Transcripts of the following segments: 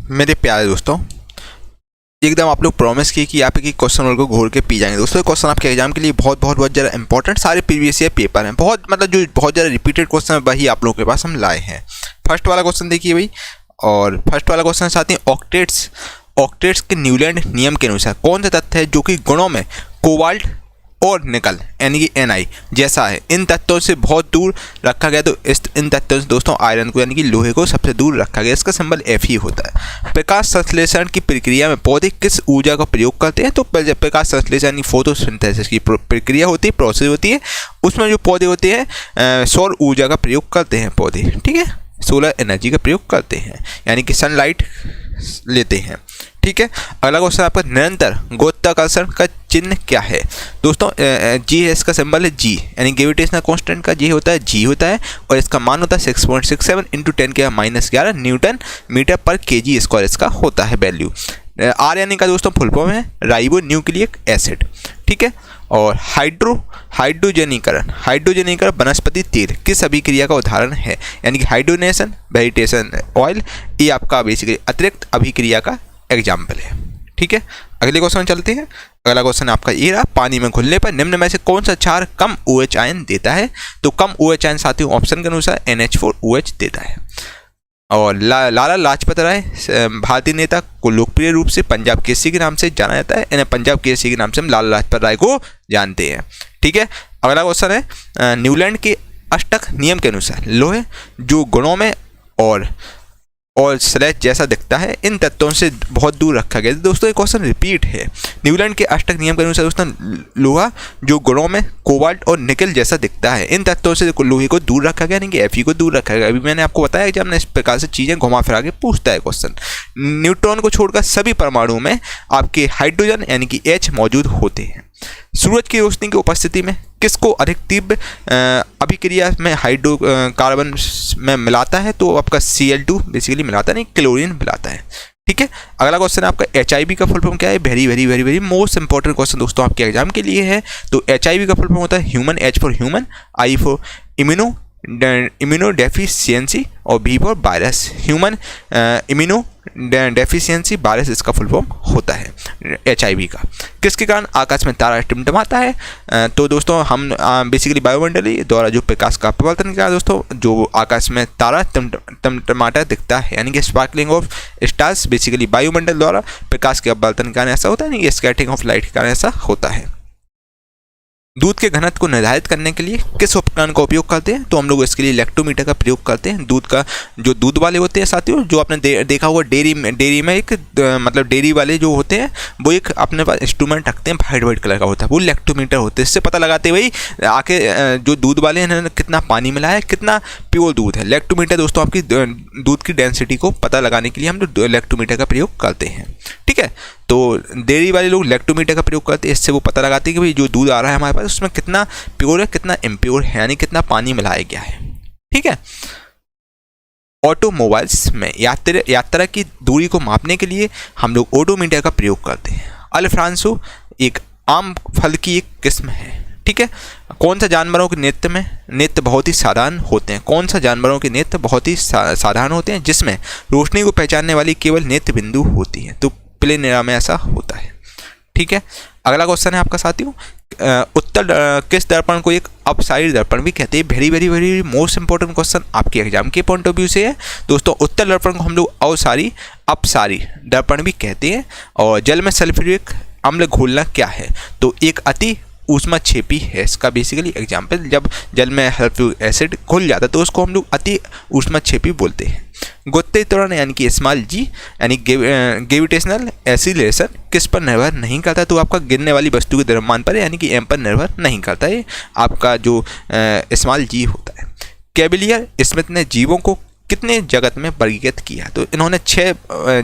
मेरे प्यारे दोस्तों, एकदम आप लोग प्रॉमिस किए कि आप एक क्वेश्चन वर्ग को घोर के पी जाएंगे। दोस्तों क्वेश्चन आपके एग्जाम के लिए बहुत ज़्यादा इंपॉर्टेंट सारे प्रीवियस ईयर पेपर हैं, जो बहुत ज़्यादा रिपीटेड क्वेश्चन है वही आप लोगों के पास हम लाए हैं। फर्स्ट वाला क्वेश्चन देखिए भाई, और फर्स्ट वाला क्वेश्चन साथ ही ऑक्टेट्स के न्यूलैंड नियम के अनुसार कौन सा तत्व है जो कि गुणों में कोबाल्ट और निकल यानी कि Ni जैसा है, इन तत्वों से बहुत दूर रखा गया। तो इन तत्वों से दोस्तों आयरन को यानी कि लोहे को सबसे दूर रखा गया। इसका सिंबल Fe होता है। प्रकाश संश्लेषण की प्रक्रिया में पौधे किस ऊर्जा का प्रयोग करते हैं? तो प्रकाश संश्लेषण यानी फोटोसिंथेसिस की प्रक्रिया होती है, प्रोसेस होती है, उसमें जो पौधे होते हैं सौर ऊर्जा का प्रयोग करते हैं पौधे, ठीक है, सोलर एनर्जी का प्रयोग करते हैं यानी कि सनलाइट लेते हैं, ठीक है। अगला क्वेश्चन आपका, निरंतर गुरुत्वाकर्षण का चिन्ह क्या है? दोस्तों जी है, इसका सिंबल है जी, यानी ग्रेविटेशनल कांस्टेंट का जी होता है, जी होता है, और इसका मान होता है 6.67 × 10⁻11 न्यूटन मीटर पर केजी स्क्वायर इसका होता है वैल्यू। आर यानी का दोस्तों फुल फॉर्म है राइबो न्यूक्लिक एसिड, ठीक है। और हाइड्रोजनीकरण वनस्पति तेल किस अभिक्रिया का उदाहरण है? यानी कि हाइड्रोनेशन, वेजिटेशन ऑयल, ये आपका बेसिकली अतिरिक्त अभिक्रिया का एग्जाम्पल है, ठीक है। अगले क्वेश्चन चलते हैं। अगला क्वेश्चन आपका ये रहा, पानी में घुलने पर निम्न में से कौन सा क्षार कम OH आयन देता है? तो कम OH आयन साथियों ऑप्शन के अनुसार NH4OH देता है। और लाला लाजपत राय भारतीय नेता को लोकप्रिय रूप से पंजाब केसरी के नाम से जाना जाता है। इन्हें पंजाब केसरी के नाम से हम लाला लाजपत राय को जानते हैं, ठीक है। अगला क्वेश्चन है, न्यूलैंड के अष्टक नियम के अनुसार लोहे जो गुणों में और स्लेज जैसा दिखता है, इन तत्वों से बहुत दूर रखा गया। दोस्तों ये क्वेश्चन रिपीट है। न्यूलैंड के अष्टक नियम के अनुसार दोस्तों लोहा जो गुणों में कोबाल्ट और निकल जैसा दिखता है, इन तत्वों से लोहे को दूर रखा गया, यानी कि Fe को दूर रखा गया। अभी मैंने आपको बताया कि हमने इस प्रकार से चीज़ें घुमा फिरा के पूछता है क्वेश्चन। न्यूट्रॉन को छोड़कर सभी परमाणुओं में आपके हाइड्रोजन यानी कि H मौजूद होते हैं। सूरज की रोशनी की उपस्थिति में किसको अधिक तीव्र अभिक्रिया में हाइड्रोकार्बन में मिलाता है? तो आपका Cl2 बेसिकली मिलाता नहीं, क्लोरीन मिलाता है, ठीक है। अगला क्वेश्चन आपका HIV का फुल फॉर्म क्या है? वेरी मोस्ट इंपॉर्टेंट क्वेश्चन दोस्तों आपके एग्जाम के लिए है। तो HIV का फुल फॉर्म होता है human, H for human, I for immuno deficiency और V for virus. Human immuno deficiency virus इसका फुल फॉर्म होता है HIV का। किसके कारण आकाश में तारा टिमटिमाता है? तो दोस्तों हम बेसिकली वायुमंडलीय द्वारा जो प्रकाश का अपवर्तन किया दोस्तों, जो आकाश में तारा टिमटिमाता दिखता है यानी कि स्पार्कलिंग ऑफ स्टार्स, बेसिकली वायुमंडल द्वारा प्रकाश के अपवर्तन के कारण ऐसा होता है, यानी कि स्कैटरिंग ऑफ लाइट के कारण ऐसा होता है। दूध के घनत्व को निर्धारित करने के लिए किस उपकरण का उपयोग करते हैं? तो हम लोग इसके लिए लैक्टोमीटर का प्रयोग करते हैं। दूध का जो दूध वाले होते हैं साथियों, जो आपने देखा होगा डेयरी में एक मतलब डेयरी वाले जो होते हैं वो एक अपने पास इंस्ट्रूमेंट रखते हैं, वाइट कलर का होता है, वो लैक्टोमीटर होते हैं। इससे पता लगाते भाई आके जो दूध वाले हैं इन्होंने कितना पानी मिलाया है, कितना प्योर दूध है। लैक्टोमीटर दोस्तों आपकी दूध की डेंसिटी को पता लगाने के लिए हम लोग लैक्टोमीटर का प्रयोग करते हैं, ठीक है। तो डेयरी वाले लोग लैक्टोमीटर का प्रयोग करते हैं, इससे वो पता लगाते हैं कि भाई जो दूध आ रहा है हमारे पास उसमें कितना प्योर है, कितना इम्प्योर है, यानी कितना पानी मिलाया गया है, ठीक है। ऑटोमोबाइल्स में यात्रा की दूरी को मापने के लिए हम लोग ओडोमीटर का प्रयोग करते हैं। अल्फ्रांसो एक आम फल की एक किस्म है, ठीक है। कौन सा जानवरों के नेत्र बहुत ही साधारण होते हैं? कौन सा जानवरों के नेत्र बहुत ही साधारण होते हैं जिसमें रोशनी को पहचानने वाली केवल नेत्र बिंदु होती है? तो प्लेनेरा में ऐसा होता है, ठीक है। अगला क्वेश्चन है आपका साथियों, उत्तर किस दर्पण को एक अपसाइड दर्पण भी कहते हैं? वेरी मोस्ट इंपॉर्टेंट क्वेश्चन आपके एग्जाम के पॉइंट ऑफ व्यू से है दोस्तों। उत्तर दर्पण को हम लोग अपसारी दर्पण भी कहते हैं। और जल में सल्फ्यूरिक अम्ल घोलना क्या है? तो एक अति ऊष्माक्षेपी है इसका बेसिकली एग्जाम्पल। जब जल में सल्फ्यूरिक एसिड घुल जाता है तो उसको हम लोग अति ऊष्माक्षेपी बोलते हैं। गुरुत्वीय त्वरण यानी कि स्मॉल जी यानी ग्रेविटेशनल एक्सीलरेशन किस पर निर्भर नहीं करता? तो आपका गिरने वाली वस्तु के द्रव्यमान पर यानी कि m पर निर्भर नहीं करता है, आपका जो स्मॉल जी होता है। कैबिलियर स्मिथ ने जीवों को कितने जगत में वर्गीकृत किया? तो इन्होंने 6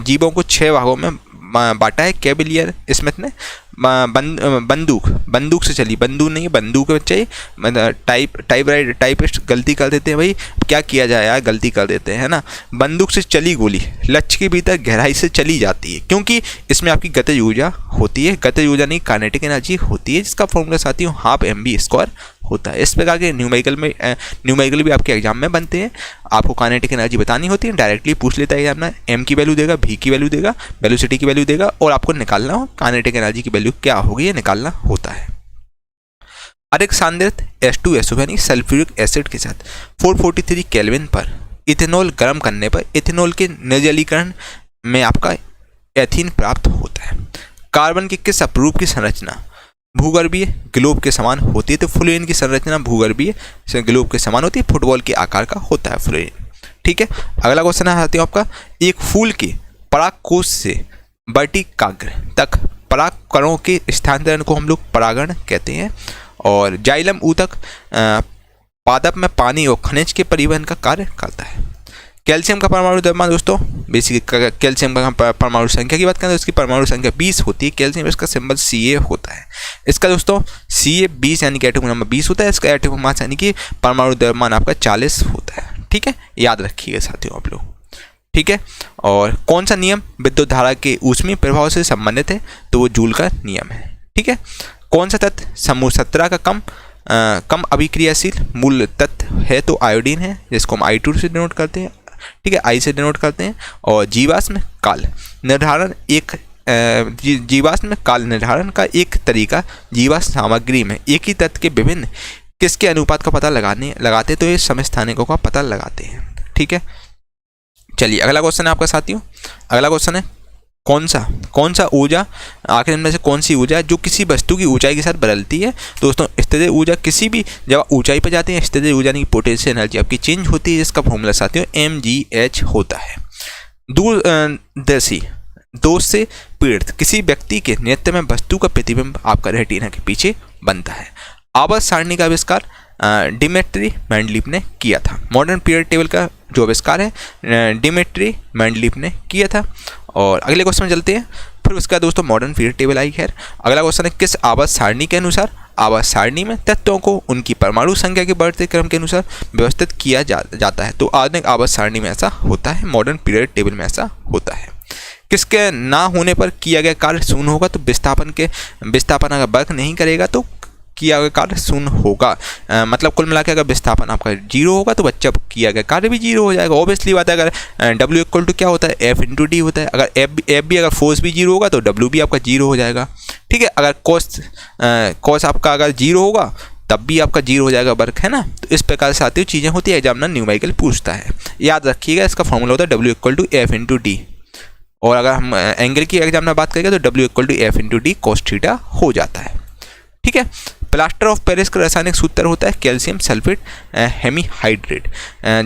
जीवों को 6 भागों में बांटा है कैबिलियर स्मिथ ने। बंदूक से चली, बंदूक नहीं बंदूक चाहिए, टाइपिस्ट गलती कर देते हैं भाई, क्या किया जाए यार, गलती कर देते हैं, है ना। बंदूक से चली गोली लक्ष्य के भीतर गहराई से चली जाती है क्योंकि इसमें आपकी गतिज ऊर्जा होती है, गतिज ऊर्जा नहीं काइनेटिक एनर्जी होती है, जिसका फॉर्मूला साथियों 12 mv² होता है। इस प्रकार के न्यूमेरिकल भी आपके एग्जाम में बनते हैं। आपको काइनेटिक एनर्जी बतानी होती है, डायरेक्टली पूछ लेता है एग्जामिनर, एम की वैल्यू देगा, भी की वैल्यू देगा, वेलोसिटी की वैल्यू देगा और आपको निकालना हो काइनेटिक एनर्जी की वैल्यू क्या होगी, ये निकालना होता है। अधिक सांद्रित H2SO यानी सल्फ्यूरिक एसिड के साथ 443 केल्विन पर इथेनॉल गर्म करने पर इथेनॉल के निर्जलीकरण में आपका एथीन प्राप्त होता है। कार्बन के किस अपरूप की संरचना भूगर्भीय ग्लोब के समान होती है? तो फ्लोरीन की संरचना भूगर्भीय ग्लोब के समान होती है, फुटबॉल के आकार का होता है फ्लोरीन। ठीक है, अगला क्वेश्चन आती है आपका, एक फूल के परागकोश से वर्टिकाग्र तक परागकणों के स्थानांतरण को हम लोग परागण कहते हैं। और जाइलम ऊतक पादप में पानी और खनिज के परिवहन का कार्य करता है। कैल्शियम का परमाणु द्रव्यमान दोस्तों, बेसिक कैल्शियम का परमाणु संख्या की बात करें तो इसकी परमाणु संख्या 20 होती है। कैल्शियम इसका सिंबल Ca होता है। इसका दोस्तों Ca 20 यानी कि एटॉमिक नंबर 20 होता है। इसका एटॉमिक मास यानी कि परमाणु द्रव्यमान आपका 40 होता है। ठीक है, याद रखिएगा साथियों आप लोग। ठीक है, और कौन सा नियम विद्युत धारा के ऊष्मीय प्रभाव से संबंधित है? तो वो जूल का नियम है। ठीक है, कौन सा तत्व समूह 17 का कम अभिक्रियाशील मूल तत्व है? तो आयोडीन है, जिसको हम I2 से डिनोट करते हैं। ठीक है, I से डिनोट करते हैं। और जीवाश्म काल निर्धारण जीवाश्म काल निर्धारण का एक तरीका जीवाश्म सामग्री में एक ही तत्व के विभिन्न किसके अनुपात का पता लगाते तो ये समस्थानिकों का पता लगाते हैं। ठीक है, चलिए अगला क्वेश्चन है आपका साथियों। अगला क्वेश्चन है, कौन सा ऊर्जा आखिर इनमें से कौन सी ऊर्जा जो किसी वस्तु की ऊंचाई के साथ बदलती है? दोस्तों स्थितिज ऊर्जा किसी भी जब ऊंचाई पर जाते हैं स्थितिज ऊर्जा यानी पोटेंशियल एनर्जी आपकी चेंज होती है, जिसका फॉर्मूला साथियों mgh होता है। दूरदर्शी दोष से पीड़ित किसी व्यक्ति के नेत्र में वस्तु का प्रतिबिंब आपका रेटिना के पीछे बनता है। आवर्त सारणी का आविष्कार डिमिट्री मेंडलीफ ने किया था। मॉडर्न पीरियड टेबल का जो आविष्कार है डिमिट्री मेंडलीफ ने किया था। और अगले क्वेश्चन में चलते हैं। फिर उसका दोस्तों मॉडर्न पीरियड टेबल आई। खैर अगला क्वेश्चन है, किस आवर्त सारणी के अनुसार आवर्त सारणी में तत्वों को उनकी परमाणु संख्या के बढ़ते क्रम के अनुसार व्यवस्थित किया जाता है? तो आधुनिक आवर्त सारणी में ऐसा होता है, मॉडर्न पीरियड टेबल में ऐसा होता है। किसके ना होने पर किया गया कार्य शून्य होगा? तो विस्थापन अगर वर्क नहीं करेगा तो किया गया कार्य शून्य होगा। मतलब कुल मिला के अगर विस्थापन आपका 0 होगा तो बच्चा किया गया कार्य भी 0 हो जाएगा। ऑब्वियसली बात है, अगर W इक्वल टू क्या होता है F/d होता है। अगर F भी अगर फोर्स भी 0 होगा तो W भी आपका 0 हो जाएगा। ठीक है, अगर कॉस आपका अगर 0 होगा तब भी आपका 0 हो जाएगा वर्क, है ना। तो इस प्रकार से आती हुई चीज़ें होती है, एग्जामिनर न्यूमेरिकल पूछता है। याद रखिएगा इसका फॉर्मूला होता है W इक्वल टू F/d। और अगर हम एंगल की एग्जामिनर बात करेंगे तो W equal to F/d cos theta हो जाता है। ठीक है, प्लास्टर ऑफ पेरिस का रासायनिक सूत्र होता है कैल्शियम सल्फेट हेमीहाइड्रेट।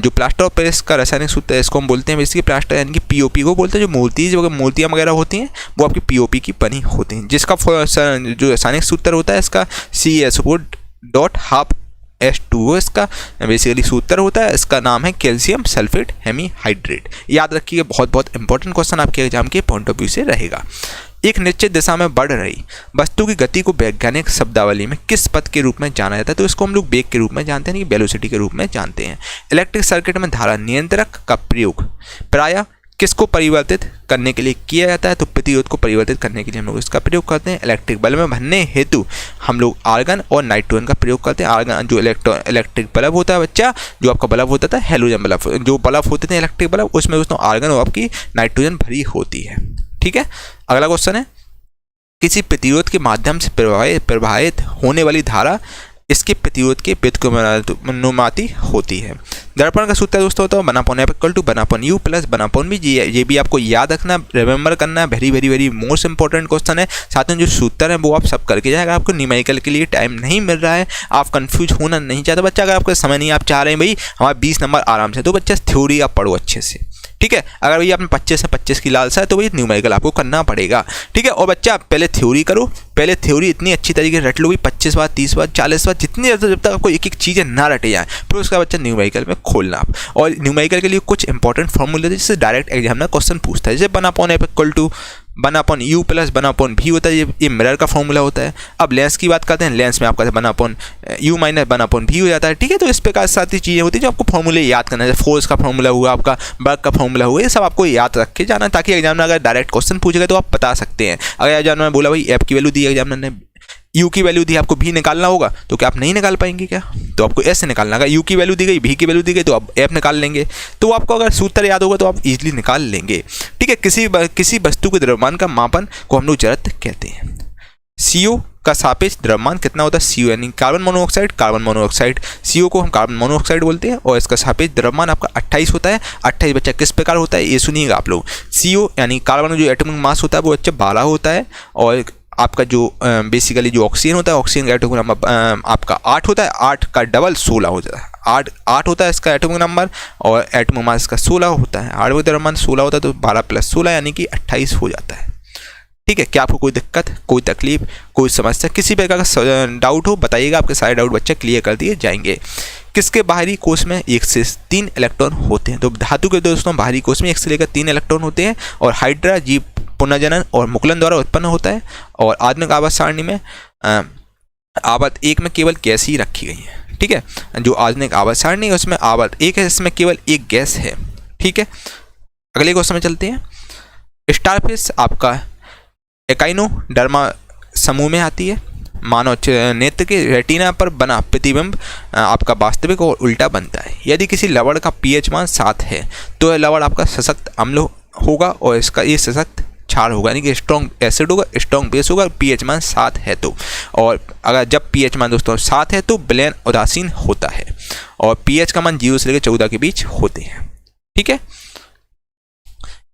जो प्लास्टर ऑफ पेरिस का रासायनिक सूत्र है इसको हम बोलते हैं बेसिकली प्लास्टर यानी कि POP को बोलते हैं। जो मूर्तियाँ वगैरह होती हैं वो आपकी POP की बनी होती हैं, जिसका जो रासायनिक सूत्र होता है इसका CSO.12H2O इसका बेसिकली सूत्र होता है। इसका नाम है कैल्शियम सल्फेट हेमीहाइड्रेट। याद रखिए, बहुत इंपॉर्टेंट क्वेश्चन आपके एग्जाम के पॉइंट ऑफ व्यू से रहेगा। एक निश्चित दिशा में बढ़ रही वस्तु की गति को वैज्ञानिक शब्दावली में किस पद के रूप में जाना जाता है? तो इसको हम लोग वेग के रूप में जानते हैं, कि वेलोसिटी के रूप में जानते हैं। इलेक्ट्रिक सर्किट में धारा नियंत्रक का प्रयोग प्रायः किसको परिवर्तित करने के लिए किया जाता है? तो प्रतिरोध को परिवर्तित करने के लिए हम लोग इसका प्रयोग करते हैं। इलेक्ट्रिक बल्ब में भरने हेतु हम लोग आर्गन और नाइट्रोजन का प्रयोग करते हैं। आर्गन जो इलेक्ट्रिक बल्ब होता है बच्चा, जो आपका बल्ब होता था हेलोजन बल्ब, जो बल्ब होते थे इलेक्ट्रिक बल्ब, उसमें दोस्तों आर्गन और आपकी नाइट्रोजन भरी होती है। ठीक है, अगला क्वेश्चन है, किसी प्रतिरोध के माध्यम से प्रवाहित होने वाली धारा इसके प्रतिरोध के व्युत्क्रमानुपाती होती है। दर्पण का सूत्र दोस्तों होता है 1/F=1/U + 1/V। ये भी आपको याद रखना, रिमेंबर करना है। वेरी मोस्ट इंपॉर्टेंट क्वेश्चन है। साथ में जो सूत्र है वो आप सब करके जाएगा। आपको न्यूमेरिकल के लिए टाइम नहीं मिल रहा है, आप कंफ्यूज होना नहीं चाहते बच्चा, अगर आपका समय नहीं, आप चाह रहे हैं भाई हमारे 20 नंबर आराम से, तो बच्चा थ्योरी आप पढ़ो अच्छे से। ठीक है, अगर भैया आपने 25 से 25 की लालसा है तो भाई न्यूमेरिकल आपको करना पड़ेगा। ठीक है, और बच्चा पहले थ्योरी करो, पहले थ्योरी इतनी अच्छी तरीके से रट लो, 25 बार 30 बार 40 बार, जितनी जब तक आपको एक चीज़ें ना रटे जाए, फिर उसका बच्चा न्यूमेरिकल में खोलना आप। और न्यूमेरिकल के लिए कुछ इंपॉर्टेंट फॉर्मूले थे जिससे डायरेक्ट एग्जामिनर क्वेश्चन पूछता है। जैसे 1/F=1/U + 1/V होता है, ये मिरर का फॉर्मूला होता है। अब लेंस की बात करते हैं, लेंस में आपका 1/U - 1/V हो जाता है। ठीक है, तो इस प्रकार से सारी चीज़ें होती है जो आपको फॉर्मूले याद करना है। जैसे फोर्स का फॉर्मूला हुआ, आपका वर्क का फॉर्मूला हुआ, ये सब आपको याद रख के जाना, ताकि एग्जामिनर अगर डायरेक्ट क्वेश्चन पूछेगा तो आप बता सकते हैं। अगर एग्जामिनर ने बोला भाई F की वैल्यू दी, एग्जामिनर ने यू की वैल्यू दी आपको भी निकालना होगा, तो क्या आप नहीं निकाल पाएंगे क्या? तो आपको एस से निकालना होगा। यू की वैल्यू दी गई, भी की वैल्यू दी गई, तो आप एफ निकाल लेंगे। तो आपको अगर सूत्र याद होगा तो आप इजीली निकाल लेंगे। ठीक है, किसी वस्तु के द्रव्यमान का मापन को हम लोग जड़त्व कहते हैं। CO का सापेक्ष द्रव्यमान कितना होता है? CO यानी कार्बन मोनोऑक्साइड, CO को हम कार्बन मोनोऑक्साइड बोलते हैं, और इसका सापेक्ष द्रव्यमान आपका 28 होता है। 28 बच्चा किस प्रकार होता है ये सुनिएगा आप लोग। CO यानी कार्बन जो एटॉमिक मास होता है वो बच्चा 12 होता है, और आपका जो बेसिकली जो ऑक्सीजन होता है, ऑक्सीजन का एटॉमिक नंबर आपका 8 होता है। 8 का डबल 16 हो जाता है। 8 होता है इसका एटॉमिक नंबर, और एटॉमिक मास का 16 होता है। 8 का द्रव्यमान 16 होता है, तो 12 + 16 यानी कि 28 हो जाता है। ठीक है, क्या आपको कोई दिक्कत, कोई तकलीफ, कोई समस्या, किसी प्रकार का डाउट हो बताइएगा, आपके सारे डाउट बच्चे क्लियर कर दिए जाएंगे। किसके बाहरी कोश में 1 से 3 इलेक्ट्रॉन होते हैं? तो धातु के दोस्तों बाहरी कोश में 1 से लेकर 3 इलेक्ट्रॉन होते हैं, और हाइड्रा जीव पुनर्जनन और मुकुलन द्वारा उत्पन्न होता है। और आधुनिक आवर्त सारणी में आवर्त 1 में केवल गैस ही रखी गई है। ठीक है, जो आधुनिक आवर्त सारणी है उसमें आवर्त 1 है, इसमें केवल एक गैस है। ठीक है, अगले क्वेश्चन में चलते हैं। स्टारफिश आपका एकाइनोडर्मा समूह में आती है। मानव नेत्र के रेटिना पर बना प्रतिबिंब आपका वास्तविक और उल्टा बनता है। यदि किसी लवण का pH मान 7 है तो यह लवण आपका सशक्त अम्ल होगा, और इसका ये सशक्त क्षार होगा, यानी कि स्ट्रॉन्ग एसिड होगा, स्ट्रॉन्ग बेस होगा, pH मान 7 है तो। और अगर जब pH मान दोस्तों 7 है तो विलयन उदासीन होता है, और pH का मान 0 से लेकर 14 के बीच होते हैं। ठीक है,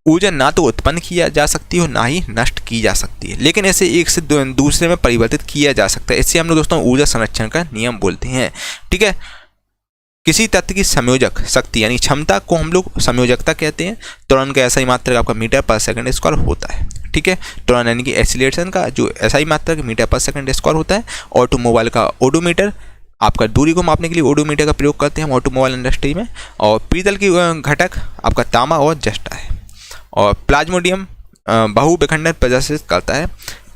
ऊर्जा ना तो उत्पन्न किया जा सकती है और ना ही नष्ट की जा सकती है, लेकिन इसे एक से दूसरे में परिवर्तित किया जा सकता है। इससे हम लोग दोस्तों ऊर्जा संरक्षण का नियम बोलते हैं। ठीक है, किसी तत्व की संयोजक शक्ति यानी क्षमता को हम लोग संयोजकता कहते हैं। त्वरण का SI मात्रक आपका मीटर/सेकंड स्क्वायर होता है। ठीक है, त्वरण यानी कि एक्सीलरेशन का जो SI मात्रक मीटर/सेकंड स्क्वायर होता है। ऑटोमोबाइल का ओडोमीटर, आपका दूरी को मापने के लिए ओडोमीटर का प्रयोग करते हैं हम ऑटोमोबाइल इंडस्ट्री में। और पीतल की घटक आपका तांबा और जस्टा है। और प्लाज्मोडियम बहुविखंडन प्रदर्शित करता है।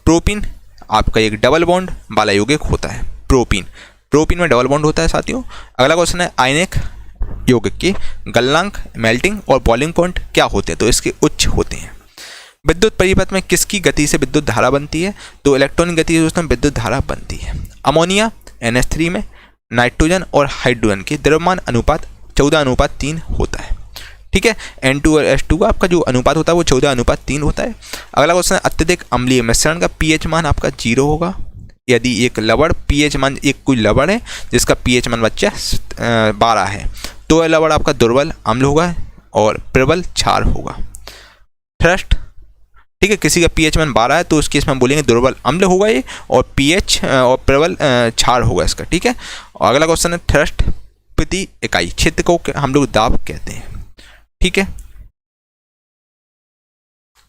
प्रोपीन आपका एक डबल बॉन्ड वाला यौगिक होता है। प्रोपीन में डबल बॉन्ड होता है साथियों। अगला क्वेश्चन है, आयनिक यौगिक की गलनांक, मेल्टिंग और बॉइलिंग पॉइंट क्या होते हैं? तो इसके उच्च होते हैं। विद्युत परिपथ में किसकी गति से विद्युत धारा बनती है? तो इलेक्ट्रॉनिक गति से दोस्तों विद्युत धारा बनती है। अमोनिया NH3 में नाइट्रोजन और हाइड्रोजन के द्रव्यमान अनुपात 14:3 होता है। ठीक है, N2 और H2 का आपका जो अनुपात होता है वो 14:3 होता है। अगला क्वेश्चन है, अत्यधिक अम्लीय मिश्रण का pH मान आपका 0 होगा। यदि एक लवण pH मान, एक कोई लवण है जिसका pH मान बच्चा 12 है, तो यह लवण आपका दुर्बल अम्ल होगा और प्रबल क्षार होगा। थ्रस्ट, ठीक है, किसी का pH मान 12 है तो उस केस में हम बोलेंगे दुर्बल अम्ल होगा ये, और pH और प्रबल क्षार होगा इसका। ठीक है, और अगला क्वेश्चन है, थ्रस्ट प्रति इकाई क्षेत्र को हम लोग दाब कहते हैं। ठीक है,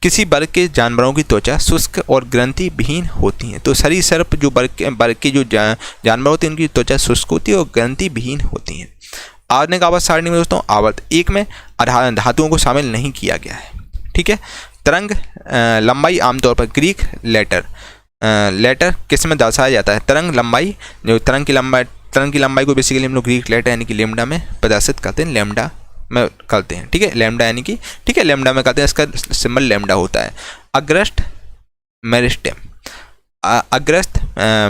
किसी वर्ग के जानवरों की त्वचा शुष्क और ग्रंथि विहीन होती है। तो सरीसृप जो वर्ग के जो जानवर होते हैं उनकी त्वचा शुष्क होती है और ग्रंथि विहीन होती है। आधुनिक आवर्त सारणी में दोस्तों आवर्त 1 में धातुओं को शामिल नहीं किया गया है। ठीक है, तरंग लंबाई आमतौर पर ग्रीक लेटर किस में दर्शाया जाता है? तरंग लंबाई, जो तरंग की लंबाई को बेसिकली हम लोग ग्रीक लेटर यानी कि लेमडा में प्रदर्शित करते हैं, लेमडा में करते हैं। ठीक है, लेमडा यानी कि, ठीक है, लेमडा में करते हैं, इसका सिंबल लेमडा होता है। अग्रस्त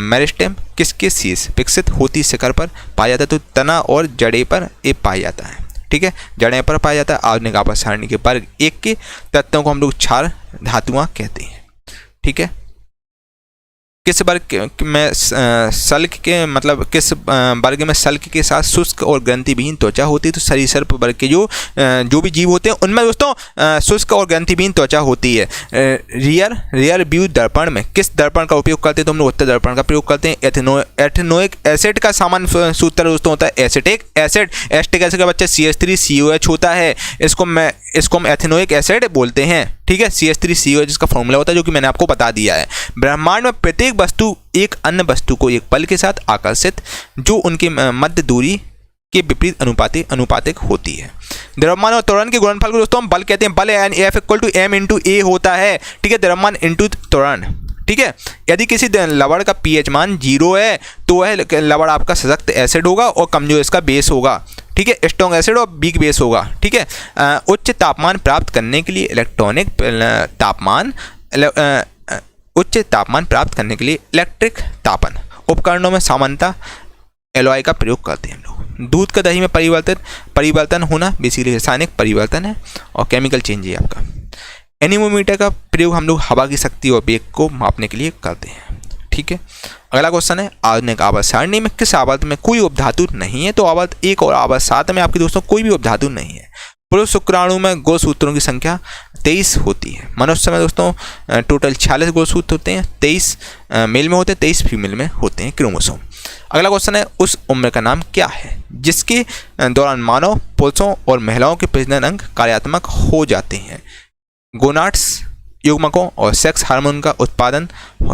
मेरिस्टेम किसके शीर्ष विकसित होती शिखर पर पाया जाता है? तो तना और जड़े पर ये पाया जाता है। ठीक है, जड़े पर पाया जाता है। आधुनिक आवर्त सारणी के वर्ग 1 के तत्वों को हम लोग क्षार धातुआं कहते हैं। ठीक है, किस वर्ग में सल्क के मतलब किस वर्ग में सल्क के साथ शुष्क और ग्रंथि विहीन त्वचा होती है? तो सरीसृप वर्ग के जो भी जीव होते हैं उनमें दोस्तों शुष्क और ग्रंथि विहीन त्वचा होती है। रियर व्यू दर्पण में किस दर्पण का उपयोग करते हैं? तो हम लोग उत्तर दर्पण का प्रयोग करते हैं। एथेनोइक एसिड का सामान्य सूत्र दोस्तों होता है एसिटिक एसिड। एसिटिक एसिड का बच्चा CH3COH होता है, इसको हम एथेनोइक एसिड बोलते हैं। ठीक है, CH3COH जिसका फॉर्मूला होता है जो कि मैंने आपको बता दिया है। ब्रह्मांड में प्रत्येक वस्तु एक अन्य वस्तु को एक बल के साथ आकर्षित, जो उनके मध्य दूरी के विपरीत अनुपातिक होती है। द्रव्यमान और त्वरण के गुणनफल को दोस्तों हम बल कहते हैं। बल F = m × a होता है। ठीक है, द्रव्यमान × त्वरण। ठीक है, यदि किसी लवण का pH मान 0 है तो वह लवण आपका सशक्त एसिड होगा और कमजोर इसका बेस होगा। ठीक है, स्ट्रॉन्ग एसिड और वीक बेस होगा। ठीक है, उच्च तापमान प्राप्त करने के लिए इलेक्ट्रॉनिक तापमान उच्च तापमान प्राप्त करने के लिए इलेक्ट्रिक तापन उपकरणों में सामान्यतः एलॉय का प्रयोग करते हैं हम लोग। दूध का दही में परिवर्तन होना बेसिकली रासायनिक परिवर्तन है और केमिकल चेंज है आपका। एनीमोमीटर का प्रयोग हम लोग हवा की शक्ति और वेग को मापने के लिए करते हैं। ठीक है, अगला क्वेश्चन है आधुनिक आवर्त सारणी में किस आवर्त में कोई उपधातु नहीं है? तो आवर्त 1 और आवर्त 7 में आपके दोस्तों कोई भी उपधातु नहीं है। पुरुष शुक्राणु में गोसूत्रों की संख्या 23 होती है। मनुष्य में दोस्तों टोटल 46 गोसूत्र होते हैं, 23 मेल में होते हैं, 23 फीमेल में होते हैं क्रोमोसोम। अगला क्वेश्चन है उस उम्र का नाम क्या है जिसके दौरान मानव, पुरुषों और महिलाओं के प्रजनन अंग कार्यात्मक हो जाते हैं? गोनाड्स युग्मकों और सेक्स हार्मोन का उत्पादन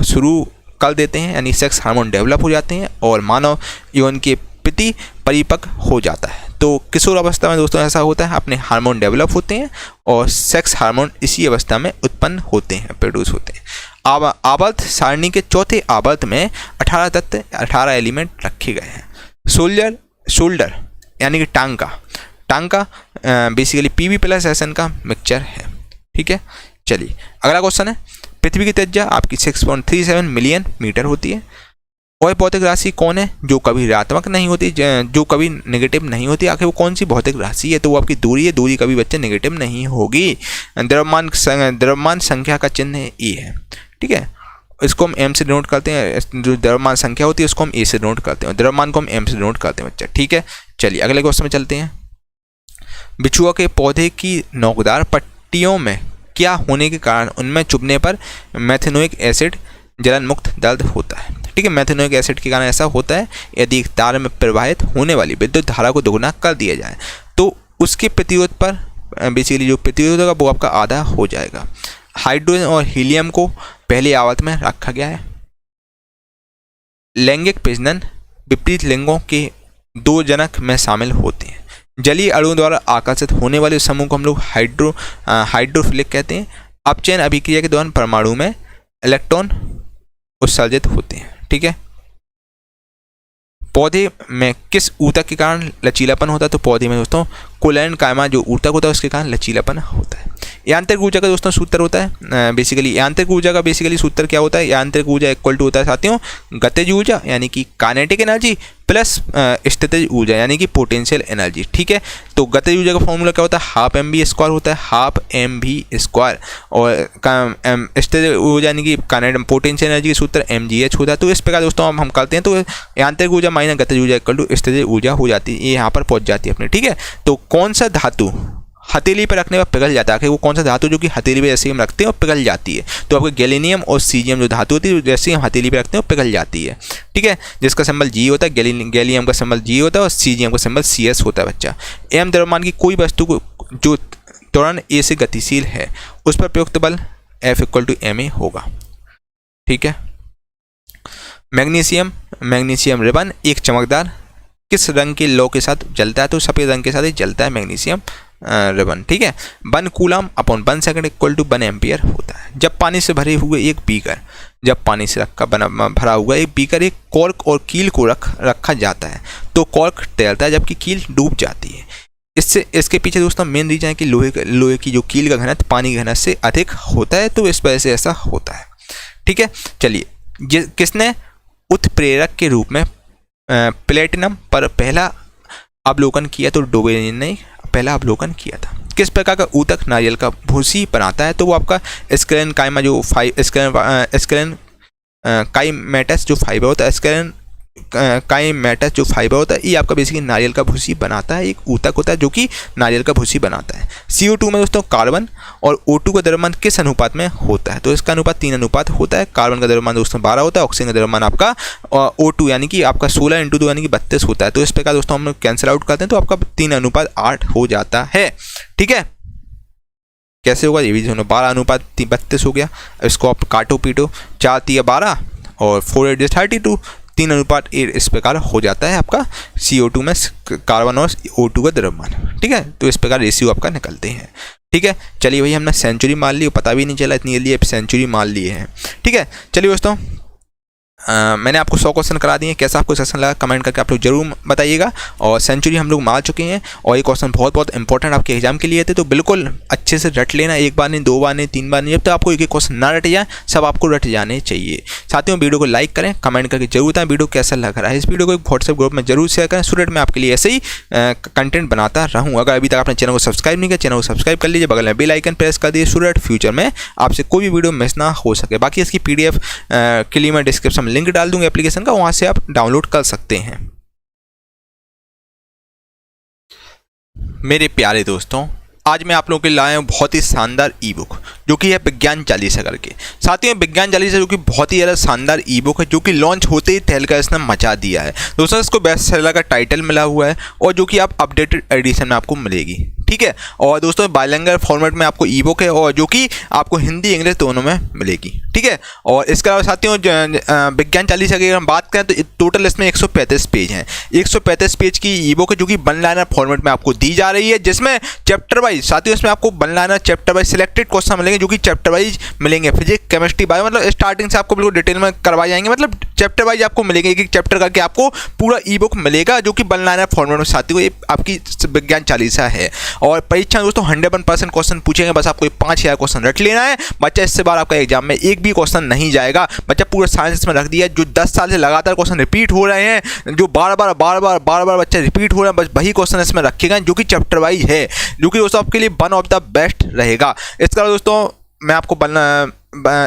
शुरू कर देते हैं, यानी सेक्स हार्मोन डेवलप हो जाते हैं और मानव यौन के प्रति परिपक्व हो जाता है। तो किशोर अवस्था में दोस्तों ऐसा होता है, अपने हार्मोन डेवलप होते हैं और सेक्स हार्मोन इसी अवस्था में उत्पन्न होते हैं, प्रोड्यूस होते हैं। आवर्त सारणी के चौथे आवर्त में 18 तत्व 18 एलिमेंट रखे गए हैं। शोल्डर यानी कि टांग का बेसिकली पीवी प्लस एसएन का मिक्सचर है। ठीक है, चलिए अगला क्वेश्चन है पृथ्वी की त्रिज्या आपकी 6.37 मिलियन मीटर होती है। वह भौतिक राशि कौन है जो कभी ऋणात्मक नहीं होती, जो कभी नेगेटिव नहीं होती? आखिर वो कौन सी भौतिक राशि है? तो वो आपकी दूरी है, दूरी कभी बच्चे नेगेटिव नहीं होगी। द्रव्यमान संख्या का चिन्ह ए है। ठीक है, इसको हम एम से डिनोट करते हैं। जो द्रव्यमान संख्या होती है उसको हम ए से डिनोट करते हैं, द्रव्यमान को हम एम से डिनोट करते हैं बच्चा। ठीक है, चलिए अगले क्वेश्चन में चलते हैं। बिछुआ के पौधे की नोकदार पट्टियों में क्या होने के कारण उनमें चुभने पर मेथेनोइक एसिड जलन मुक्त दर्द होता है? ठीक है, मेथेनोइक एसिड के कारण ऐसा होता है यदि तार में प्रवाहित होने वाली विद्युत धारा को दोगुना कर दिया जाए तो उसके प्रतिरोध पर बेसिकली जो प्रतिरोध होगा वो आपका आधा हो जाएगा। हाइड्रोजन और हीलियम को पहले आवर्त में रखा गया है। लैंगिक प्रजनन विपरीत लिंगों के 2 जनक में शामिल होते हैं। जलीय अणुओं द्वारा आकर्षित होने वाले समूह को हम लोग हाइड्रोफिलिक कहते हैं। अपचयन अभिक्रिया के दौरान परमाणु में इलेक्ट्रॉन उत्सर्जित होते हैं। ठीक है, पौधे में किस ऊतक के कारण लचीलापन होता है? तो पौधे में दोस्तों कोलेन कायमा जो ऊतक होता है उसके कारण लचीलापन होता है। यांत्रिक ऊर्जा का दोस्तों सूत्र होता है बेसिकली यांत्रिक ऊर्जा का बेसिकली सूत्र क्या होता है? यांत्रिक ऊर्जा इक्वल टू होता है साथियों गतिज ऊर्जा यानी कि काइनेटिक एनर्जी प्लस स्थितिज ऊर्जा यानी कि पोटेंशियल एनर्जी। ठीक है, तो गतिज ऊर्जा का फॉर्मूला क्या होता है? हाफ mv² होता है, हाफ mv²। और स्थितिज ऊर्जा यानी कि पोटेंशियल एनर्जी का सूत्र mgh होता है। तो इस प्रकार दोस्तों हम करते हैं तो यांत्रिक ऊर्जा माइनस गतिज ऊर्जा इक्वल टू स्थितिज ऊर्जा हो जाती है, ये यहाँ पर पहुँच जाती है अपने। ठीक है, तो कौन सा धातु हथेली पर रखने पर पिघल जाता है? वो कौन सा धातु जो कि हथेली पे जैसे हम रखते हैं और पिघल जाती है? तो आपको गैलीनियम और सीजियम जो धातु होती है जैसे हम हथेली पे रखते हैं और पिघल जाती है। ठीक है, जिसका सिंबल जी होता है, गैलीनियम का सिंबल जी होता है और सीजियम का सिंबल CS होता है बच्चा। एम द्रव्यमान की कोई वस्तु को जो त्वरण A से गतिशील है उस पर प्रयुक्त बल F = ma होगा। ठीक है, मैग्नीशियम रिबन एक चमकदार किस रंग के लौ के साथ जलता है? तो सफेद रंग के साथ ही जलता है मैग्नीशियम रिबन। ठीक है, 1 coulomb upon 1 second equal to 1 ampere होता है। जब पानी से भरे हुए एक बीकर भरा हुआ एक बीकर एक कॉर्क और कील को रखा जाता है तो कॉर्क तैरता है जबकि कील डूब जाती है। इसके पीछे दोस्तों मेन रीजन है कि लोहे की जो कील का घनत्व पानी के घनत्व से अधिक होता है, तो इस वजह से ऐसा होता है। ठीक है, चलिए किसने उत्प्रेरक के रूप में प्लेटिनम पर पहला अवलोकन किया? तो डोबेरिन ने पहला अवलोकन किया था। किस प्रकार का ऊतक नारियल का भूसी बनाता है? तो वो आपका स्क्लेरन काइमा जो स्क्लेरन काइमेटस जो फाइबर होता है, स्क्लेरन काइमेटस जो फाइबर होता है ये आपका बेसिकली नारियल का भूसी बनाता है। एक ऊतक होता है जो कि नारियल का भूसी बनाता है। CO2 में दोस्तों कार्बन और O2 का द्रव्यमान किस अनुपात में होता है? तो इसका अनुपात 3 अनुपात होता है। कार्बन का द्रव्यमान दोस्तों 12 होता है, ऑक्सीजन का द्रव्यमान आपका O2 यानी कि आपका 16 × 2 यानी कि 32 होता है। तो इस प्रकार दोस्तों हम कैंसिल आउट करते हैं तो आपका 3:8 हो जाता है। ठीक है, कैसे होगा ये भी 12:32 हो गया। इसको आप काटो पीटो, 4 × 12 और 4 × 32 3:8 इस प्रकार हो जाता है आपका CO2 में कार्बन और O2 का द्रव्यमान। ठीक है, तो इस प्रकार रेशियो आपका निकलते हैं। ठीक है, चलिए भाई हमने सेंचुरी मान ली, पता भी नहीं चला इतनी जल्दी सेंचुरी मान लिए हैं। ठीक है, चलिए दोस्तों मैंने आपको 100 क्वेश्चन करा दिए। कैसा आपको सेशन लगा कमेंट करके आप लोग जरूर बताइएगा। और सेंचुरी हम लोग मार चुके हैं और ये क्वेश्चन बहुत बहुत इंपॉर्टेंट आपके एग्जाम के लिए थे, तो बिल्कुल अच्छे से रट लेना, एक बार नहीं, 2 बार नहीं, 3 बार नहीं, जब तक आपको एक क्वेश्चन ना रट जाए सब आपको रट जाने चाहिए। साथियों वीडियो को लाइक करें, कमेंट करके जरूर बताएं वीडियो कैसा लग रहा है। इस वीडियो को एक व्हाट्सएप ग्रुप में जरूर शेयर करें, स्टूडेंट मैं आपके लिए ऐसे ही कंटेंट बनाता रहूँ। अगर अभी तक आपने चैनल को सब्सक्राइब नहीं किया, चैनल को सब्सक्राइब कर लीजिए, बगल में बेल आइकन प्रेस कर दीजिए, स्टूडेंट फ्यूचर में आपसे कोई भी वीडियो मिस ना हो सके। बाकी इसकी PDF के लिए मैं डिस्क्रिप्शन में लिंक डाल दूंगा एप्लीकेशन का, वहां से आप डाउनलोड कर सकते हैं। मेरे प्यारे दोस्तों, आज मैं आप लोगों के लिए लाया हूँ बहुत ही शानदार ई बुक, जो कि है विज्ञान चालीसा करके। साथियों विज्ञान चालीसा जो कि बहुत ही ज़्यादा शानदार ई बुक है, जो कि लॉन्च होते ही तहलका इसने मचा दिया है। दोस्तों इसको बेस्ट सेलर का टाइटल मिला हुआ है और जो कि आप अपडेटेड एडिशन में आपको मिलेगी, ठीक है। और दोस्तों बाइलिंगुअल फॉर्मेट में आपको ई बुक है और जो कि आपको हिंदी इंग्लिश दोनों में मिलेगी, ठीक है। और इसके अलावा साथियों विज्ञान चालीसा की अगर हम बात करें तो टोटल इसमें 135 पेज हैं। 135 पेज की ई बुक है जो कि वन लाइनर फॉर्मेट में आपको दी जा रही है, जिसमें चैप्टर वाइज साथियों इसमें आपको one liner chapter wise selected question मिलेंगे, जो कि चैप्टर वाइज मिलेंगे। फिजिक्स, केमिस्ट्री, बायो, मतलब स्टार्टिंग से आपको बिल्कुल डिटेल में करवाए जाएंगे, मतलब चैप्टर वाइज आपको मिलेंगे, एक एक चैप्टर करके आपको पूरा ई बुक मिलेगा, जो कि वन लाइनर फॉर्मेट में साथियों ये आपकी विज्ञान चालीसा है। और परीक्षा दोस्तों 100% क्वेश्चन पूछेंगे, बस आपको 5000 क्वेश्चन रट लेना है बच्चा। इससे बार आपका एग्जाम में एक भी क्वेश्चन नहीं जाएगा बच्चा। पूरा साइंस में रख दिया, जो 10 साल से लगातार क्वेश्चन रिपीट हो रहे हैं, जो बार बार बच्चा रिपीट हो रहे हैं, बस वही क्वेश्चन इसमें रखे गए, जो कि चैप्टर वाइज है, जो कि दोस्तों आपके लिए वन ऑफ द बेस्ट रहेगा। इसके अलावा दोस्तों मैं आपको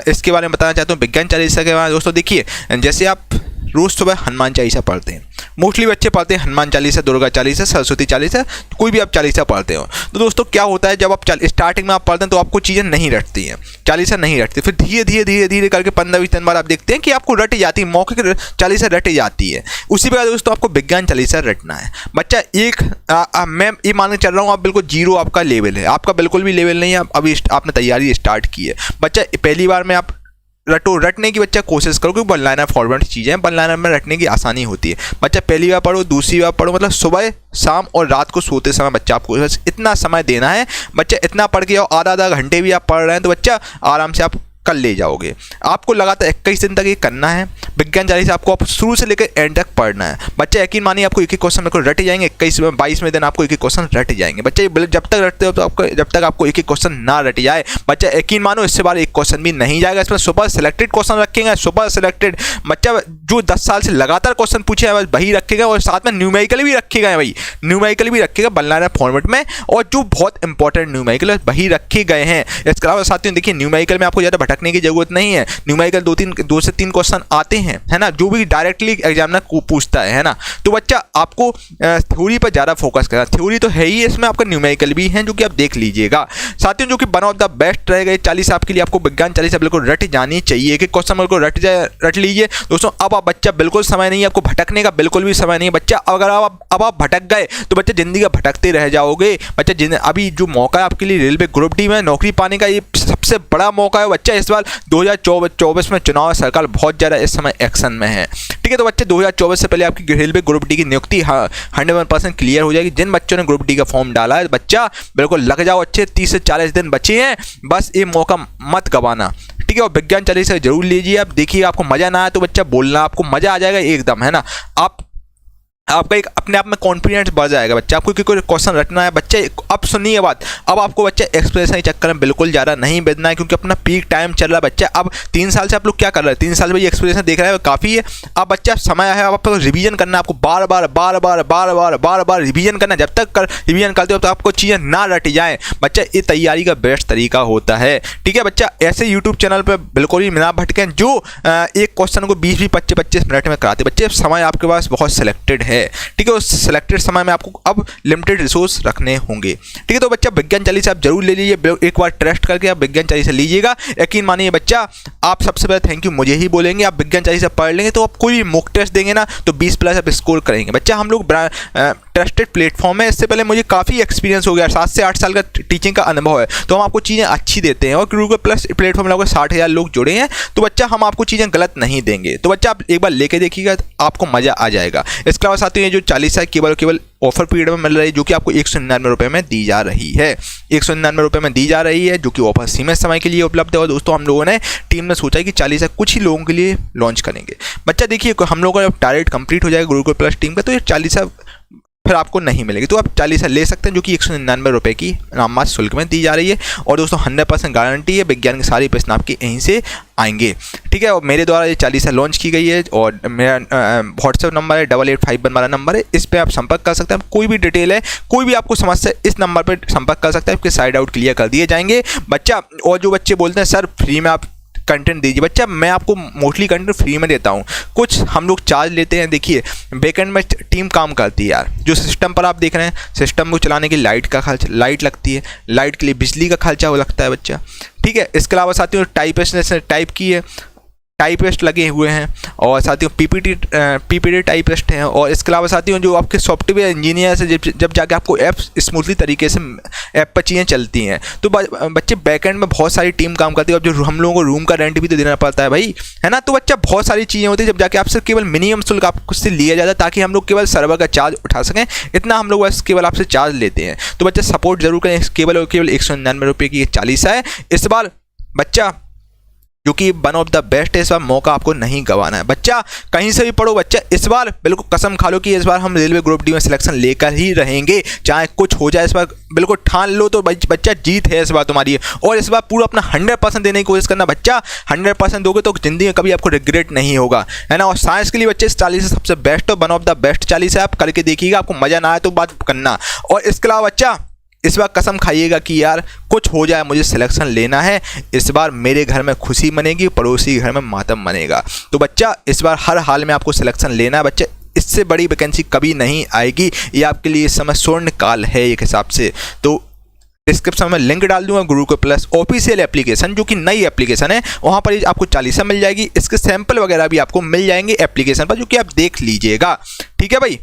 इसके बारे में बताना चाहता हूँ विज्ञान चालीसा के बारे में। दोस्तों देखिए, जैसे आप रोज सुबह हनुमान चालीसा पढ़ते हैं, मोस्टली बच्चे पढ़ते हैं हनुमान चालीसा, दुर्गा चालीसा, सरस्वती चालीसा, कोई भी आप चालीसा पढ़ते हो, तो दोस्तों क्या होता है जब आप स्टार्टिंग में आप पढ़ते हैं तो आपको चीज़ें नहीं रटती हैं, चालीसा नहीं रटती, फिर धीरे धीरे करके 15-20 दिन बाद आप देखते हैं कि आपको रट जाती है, मौके की चालीसा रट जाती है। उसी प्रकार दोस्तों आपको विज्ञान चालीसा रटना है बच्चा। मैं ये मानने चल रहा हूँ आप बिल्कुल जीरो आपका लेवल है, आपका बिल्कुल भी लेवल नहीं है, अभी आपने तैयारी स्टार्ट की है बच्चा। पहली बार में आप रटने की बच्चा कोशिश करो, क्योंकि वन लाइनर फॉर्मेट चीज़ें वन लाइनर में रटने की आसानी होती है बच्चा। पहली बार पढ़ो, दूसरी बार पढ़ो, मतलब सुबह शाम और रात को सोते समय बच्चा आपको बस इतना समय देना है बच्चा। इतना पढ़ के आओ, आधा घंटे भी आप पढ़ रहे हैं तो बच्चा आराम से आप कल ले जाओगे। आपको लगातार 21 दिन तक ये करना है विज्ञान चालीसा, आपको आप शुरू से लेकर एंड तक पढ़ना है बच्चा। यकीन मानिए आपको एक एक क्वेश्चन को रट जाएंगे, 21-22वें दिन आपको एक एक क्वेश्चन रट जाएंगे बच्चा। जब तक रटते हो तो आपको, जब तक आपको एक एक क्वेश्चन ना रट जाए बच्चा, यकीन मानो इससे बार एक क्वेश्चन भी नहीं जाएगा। इसमें सुपर सिलेक्टेड क्वेश्चन रखेंगे, सुपर सिलेक्टेड बच्चा, जो 10 साल से लगातार क्वेश्चन पूछे हैं बस वही रखेगा, और साथ में न्यूमेरिकल भी रखे गए भाई, न्यूमेरिकल भी रखेगा वन लाइनर फॉर्मेट में, और जो बहुत इंपॉर्टेंट न्यूमेरिकल है वही रखे गए हैं। इसके अलावा साथियों देखिए, न्यूमेरिकल में आपको ज़्यादा भटकने की जरूरत नहीं है। न्यूमेरिकल 2 से 3 क्वेश्चन आते हैं, है ना, जो भी डायरेक्टली एग्जामिनर पूछता है ना। तो बच्चा आपको थ्योरी पर ज़्यादा फोकस करना, थ्योरी तो है ही, इसमें आपका न्यूमेरिकल भी है जो कि आप देख लीजिएगा। साथियों जो कि वन ऑफ द बेस्ट रहेगा 40 आपके लिए, आपको विज्ञान 40 बिल्कुल रट जानी चाहिए, एक क्वेश्चन बिल्कुल रट लीजिए दोस्तों। अब आप बच्चा बिल्कुल समय नहीं है आपको भटकने का, बिल्कुल भी समय नहीं है बच्चा। अगर आप भटक गए तो बच्चा जिंदगी का भटकते रह जाओगे बच्चा। अभी जो मौका है आपके लिए रेलवे ग्रुप डी में नौकरी पाने का, ये सबसे बड़ा मौका है बच्चा। इस बार 2024 में चुनाव सरकार बहुत ज़्यादा इस समय एक्शन में है, ठीक है। तो बच्चे 2024 से पहले आपकी रेलवे ग्रुप डी की नियुक्ति 100% क्लियर हो जाएगी। जिन बच्चों ने ग्रुप डी का फॉर्म डाला है बच्चा बिल्कुल लग जाओ अच्छे, 30 से 40 दिन बचे हैं, बस ये मौका मत गवाना, ठीक है। और विज्ञान चालीसा जरूर लीजिए। आप देखिए, आपको मजा ना आए तो बच्चा बोलना, आपको मजा आ जाएगा एकदम, है ना। आपका एक अपने आप में कॉन्फिडेंस बढ़ जाएगा बच्चा। आपको कोई क्वेश्चन रटना है बच्चे, अब सुनिए बात, अब आपको बच्चा एक्सप्रेशन के चक्कर में बिल्कुल ज़्यादा नहीं बदना है, क्योंकि अपना पीक टाइम चल रहा है बच्चा। अब 3 साल से आप लोग क्या कर रहे हैं, 3 साल में ये एक्सप्रेशन देख रहे हैं काफ़ी है। अब बच्चा समय है, अब आपको रिवीजन करना है, आपको बार बार रिवीजन करना। जब तक रिवीजन करते हो तो आपको चीज़ें ना रट जाएँ बच्चा, ये तैयारी का बेस्ट तरीका होता है, ठीक है बच्चा। ऐसे यूट्यूब चैनल पर बिल्कुल भी ना भटकें जो एक क्वेश्चन को 20-25 मिनट में कराते बच्चे। समय आपके पास बहुत सिलेक्टेड है, ठीक है। उस सिलेक्टेड समय में आपको अब लिमिटेड रिसोर्स रखने होंगे, ठीक है। तो बच्चा विज्ञान चालीसा आप जरूर ले लीजिए, एक बार ट्रस्ट करके आप विज्ञान चालीसा लीजिएगा। यकीन मानिए बच्चा, आप सबसे पहले थैंक यू मुझे ही बोलेंगे। आप विज्ञान चालीसा पढ़ लेंगे तो आप कोई भी मॉक टेस्ट देंगे ना तो 20+ आप स्कोर करेंगे बच्चा। हम लोग ट्रस्टेड प्लेटफॉर्म है। इससे पहले मुझे काफ़ी एक्सपीरियंस हो गया, 7 से 8 साल का टीचिंग का अनुभव है, तो हम आपको चीज़ें अच्छी देते हैं। और गूगल प्लस प्लेटफॉर्म में लगभग 60,000 लोग जुड़े हैं, तो बच्चा हम आपको चीज़ें गलत नहीं देंगे। तो बच्चा आप एक बार लेके देखिएगा, आपको मज़ा आ जाएगा। इसके अलावा साथियों, ये जो 40 है केवल ऑफर पीरियड में मिल रही है, जो कि आपको 199 रुपये में दी जा रही है। 199 रुपये में दी जा रही है, जो कि ऑफर सीमित समय के लिए उपलब्ध है। और दोस्तों, हम लोगों ने टीम ने सोचा है कि 40 कुछ ही लोगों के लिए लॉन्च करेंगे। बच्चा देखिए, हम लोगों का जब टारगेट कंप्लीट हो जाएगा गूगल प्लस टीम का, तो ये 40 फिर आपको नहीं मिलेगी, तो आप 40 ले सकते हैं, जो कि 199 रुपये की नाममात्र शुल्क में दी जा रही है। और दोस्तों 100% गारंटी है, विज्ञान की सारी प्रश्न आपके यहीं से आएंगे, ठीक है। और मेरे द्वारा ये 40 लॉन्च की गई है, और मेरा व्हाट्सएप नंबर है 8851 वाला नंबर है, इस पर आप संपर्क कर सकते हैं। कोई भी डिटेल है, कोई भी आपको समस्या, इस नंबर पर संपर्क कर सकते हैं, आपके साइड आउट क्लियर कर दिए जाएंगे बच्चा। और जो बच्चे बोलते हैं सर फ्री में आप कंटेंट दीजिए, बच्चा मैं आपको मोस्टली कंटेंट फ्री में देता हूँ, कुछ हम लोग चार्ज लेते हैं। देखिए बैकएंड में टीम काम करती है यार, जो सिस्टम पर आप देख रहे हैं, सिस्टम को चलाने की लाइट का खर्च, लाइट लगती है, लाइट के लिए बिजली का खर्चा वो लगता है बच्चा, ठीक है। इसके अलावा साथियों टाइप की है, टाइपिस्ट लगे हुए हैं, और साथियों पीपीटी टाइपिस्ट हैं। और इसके अलावा साथियों जो आपके सॉफ्टवेयर इंजीनियर से जब जाके आपको ऐप स्मूथली तरीके से ऐप पर चीज़ें चलती हैं, तो बच्चे बैकएंड में बहुत सारी टीम काम करती है। और जो हम लोगों को रूम का रेंट भी तो देना पड़ता है भाई, है ना। तो बच्चा बहुत सारी चीज़ें होती है, जब जाके आपसे केवल मिनिमम शुल्क आपसे लिया जाता है, ताकि हम लोग केवल सर्वर का चार्ज उठा सकें, इतना हम लोग बस केवल आपसे चार्ज लेते हैं। तो बच्चा सपोर्ट जरूर करें, केवल और केवल 199 रुपये की 40 है इस बार बच्चा, जो कि वन ऑफ द बेस्ट है। इस बार मौका आपको नहीं गंवाना है बच्चा, कहीं से भी पढ़ो बच्चा, इस बार बिल्कुल कसम खा लो कि इस बार हम रेलवे ग्रुप डी में सिलेक्शन लेकर ही रहेंगे, चाहे कुछ हो जाए। इस बार बिल्कुल ठान लो, तो बच्चा जीत है इस बार तुम्हारी। और इस बार पूरा अपना 100% देने की कोशिश करना बच्चा, 100% दोगे तो जिंदगी में कभी आपको रिग्रेट नहीं होगा, है ना। और साइंस के लिए बच्चे इस 40 से सबसे बेस्ट और वन ऑफ द बेस्ट 40 है, आप करके देखिएगा, आपको मज़ा ना आए तो बात करना। और इसके अलावा बच्चा इस बार कसम खाइएगा कि यार कुछ हो जाए, मुझे सिलेक्शन लेना है। इस बार मेरे घर में खुशी मनेगी, पड़ोसी घर में मातम मनेगा। तो बच्चा इस बार हर हाल में आपको सिलेक्शन लेना है बच्चा, इससे बड़ी वैकेंसी कभी नहीं आएगी। ये आपके लिए इस समय स्वर्ण काल है एक हिसाब से। तो डिस्क्रिप्शन में लिंक डाल दूंगा गूगल प्लस ऑफिशियल एप्लीकेशन, जो कि नई एप्लीकेशन है, वहाँ पर आपको 40 मिल जाएगी। इसके सैंपल वगैरह भी आपको मिल जाएंगे एप्लीकेशन पर, जो कि आप देख लीजिएगा, ठीक है भाई।